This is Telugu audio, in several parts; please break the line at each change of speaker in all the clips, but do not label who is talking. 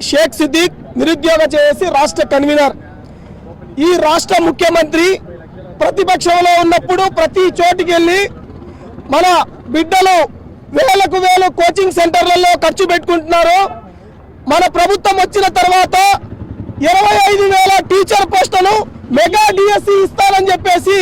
షేక్ సిద్దిక్ నిరుద్యోగ చేసి రాష్ట్ర కన్వీనర్. ఈ రాష్ట్ర ముఖ్యమంత్రి ప్రతిపక్షంలో ఉన్నప్పుడు ప్రతి చోటికి వెళ్ళి మన బిడ్డలు వేలకు వేలు కోచింగ్ సెంటర్లలో ఖర్చు పెట్టుకుంటున్నారు. మన ప్రభుత్వం వచ్చిన తర్వాత 25,000 టీచర్ పోస్టులను మెగా డిఎస్సి ఇస్తానని చెప్పేసి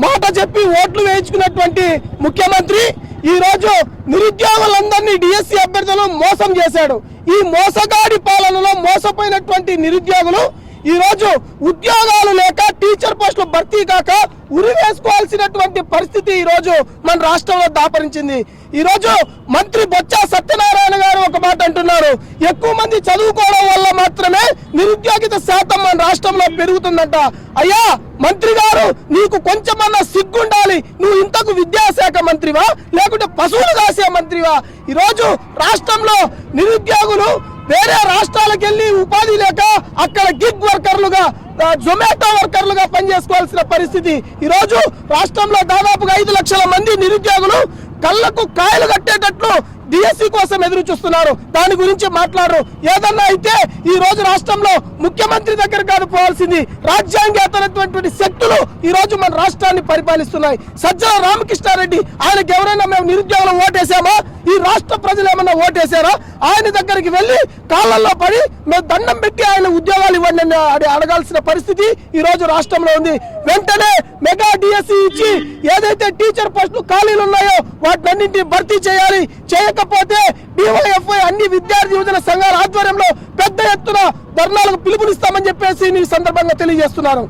మాట చెప్పి ఓట్లు వేయించుకున్నటువంటి ముఖ్యమంత్రి ఈ రోజు నిరుద్యోగులందరినీ డిఎస్సి అభ్యర్థులను మోసం చేశాడు. ఈ మోసగాడి పాలనలో మోసపోయినటువంటి నిరుద్యోగులు ఈ రోజు ఉద్యోగాలు లేక టీచర్ పోస్టులు భర్తీ కాక ఉరివేసుకోవాల్సినటువంటి పరిస్థితి ఈ రోజు మన రాష్ట్రంలో దాపరించింది. ఈ రోజు మంత్రి బొత్స సత్యనారాయణ గారు ఒక మాట అంటున్నారు, ఎక్కువ మంది చదువుకోవడం వల్ల మాత్రమే నిరుద్యోగిత శాతం మన రాష్ట్రంలో పెరుగుతుందంట. అయ్యా మంత్రి గారు, నీకు కొంచెమన్నా సిగ్గుండాలి. నువ్వు ఇంతకు విద్యాశాఖ మంత్రివా లేకుంటే పశువులు కాసే మంత్రివా? ఈ రోజు రాష్ట్రంలో నిరుద్యోగులు వేరే రాష్ట్రాలకు వెళ్ళి ఉపాధి లేక అక్కడ గిగ్ వర్కర్లుగా జొమాటో వర్కర్లుగా పనిచేసుకోవాల్సిన పరిస్థితి. ఈ రోజు రాష్ట్రంలో దాదాపుగా 5 లక్షల మంది నిరుద్యోగులు కళ్ళకు కాయలు కట్టేటట్లు డిఎస్సి కోసం ఎదురు చూస్తున్నారు. దాని గురించి మాట్లాడరు. ఏదన్నా అయితే ఈ రోజు రాష్ట్రంలో ముఖ్యమంత్రి దగ్గర కాదు పోవాల్సింది, రాజ్యాంగేతరమైనటువంటి శక్తులు ఈ రోజు మన రాష్ట్రాన్ని పరిపాలిస్తున్నాయి. సజ్జల రామకృష్ణారెడ్డి, ఆయనకి ఎవరైనా మేము నిరుద్యోగులు ఓటేసామా? ఈ రాష్ట్ర ప్రజలు ఏమన్నా ఓటేశారా? ఆయన దగ్గరికి వెళ్ళి కాళ్ళల్లో పడి మేము దండం పెట్టి ఆయన ఉద్యోగాలు ఇవ్వండి అని అడగాల్సిన పరిస్థితి ఈ రోజు రాష్ట్రంలో ఉంది. వెంటనే మెగా డిఎస్సి ఇచ్చి ఏదైతే టీచర్ పోస్టులు ఖాళీలు ఉన్నాయో వాటినన్నింటినీ భర్తీ చేయాలి. చేయకపోతే డివైఎఫ్ఐ అన్ని విద్యార్థి యువజన సంఘాల ఆధ్వర్యంలో పెద్ద ఎత్తున ధర్నాలకు పిలుపునిస్తామని చెప్పేసి ఈ సందర్భంగా తెలియజేస్తున్నారు.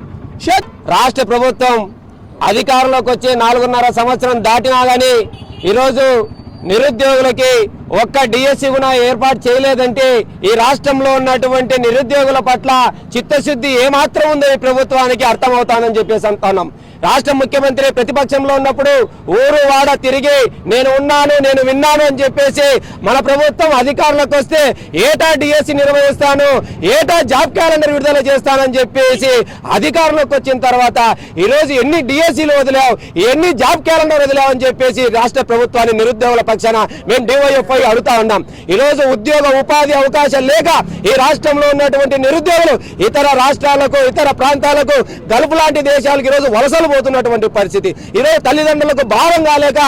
రాష్ట్ర ప్రభుత్వం అధికారంలోకి వచ్చి 4.5 సంవత్సరం దాటినా గానీ ఈరోజు నిరుద్యోగులకి ఒక్క డిఎస్సి కూడా ఏర్పాటు చేయలేదంటే ఈ రాష్ట్రంలో ఉన్నటువంటి నిరుద్యోగుల పట్ల చిత్తశుద్ధి ఏమాత్రం ఉందో ఈ ప్రభుత్వానికి అర్థమవుతానని చెప్పేసి అంటున్నాం. రాష్ట్ర ముఖ్యమంత్రి ప్రతిపక్షంలో ఉన్నప్పుడు ఊరు వాడ తిరిగి నేను ఉన్నాను, నేను విన్నాను అని చెప్పేసి మన ప్రభుత్వం అధికారంలోకి వస్తే ఏటా డిఎస్సి నిర్వహిస్తాను, ఏటా జాబ్ క్యాలెండర్ విడుదల చేస్తానని చెప్పేసి అధికారంలోకి వచ్చిన తర్వాత ఈరోజు ఎన్ని డిఎస్సీలు వదిలావు, ఎన్ని జాబ్ క్యాలెండర్ వదిలావు అని చెప్పేసి రాష్ట్ర ప్రభుత్వాన్ని నిరుద్యోగుల పక్షాన మేము డివైఎఫ్ఐ అడుగుతా ఉన్నాం. ఈరోజు ఉద్యోగ ఉపాధి అవకాశం లేక ఈ రాష్ట్రంలో ఉన్నటువంటి నిరుద్యోగులు ఇతర రాష్ట్రాలకు, ఇతర ప్రాంతాలకు, గల్ఫ్ లాంటి దేశాలకు ఈరోజు వలసలు పోతున్నటువంటి పరిస్థితి. ఈరోజు తల్లిదండ్రులకు భారం కాలేక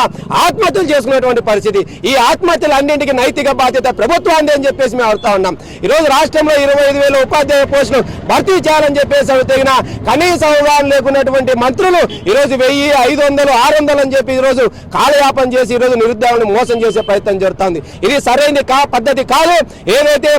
ఆత్మహత్యలు చేసుకున్నటువంటి పరిస్థితి. ఈ ఆత్మహత్యలు అన్నింటికి నైతిక బాధ్యత ప్రభుత్వాన్ని అని చెప్పేసి మేము అడుగుతా ఉన్నాం. ఈరోజు రాష్ట్రంలో 25,000 ఉపాధ్యాయ పోస్టులు భర్తీ చేయాలని చెప్పేసి అడిగిన కనీస అవగాహన లేకున్నటువంటి మంత్రులు ఈరోజు 1000, 500, 600 అని చెప్పి ఈరోజు కాలయాపన చేసి ఈరోజు నిరుద్యోగులను మోసం చేసే ప్రయత్నం జరుగుతుంది. ఇది సరైన పద్ధతి కాదు. ఏదైతే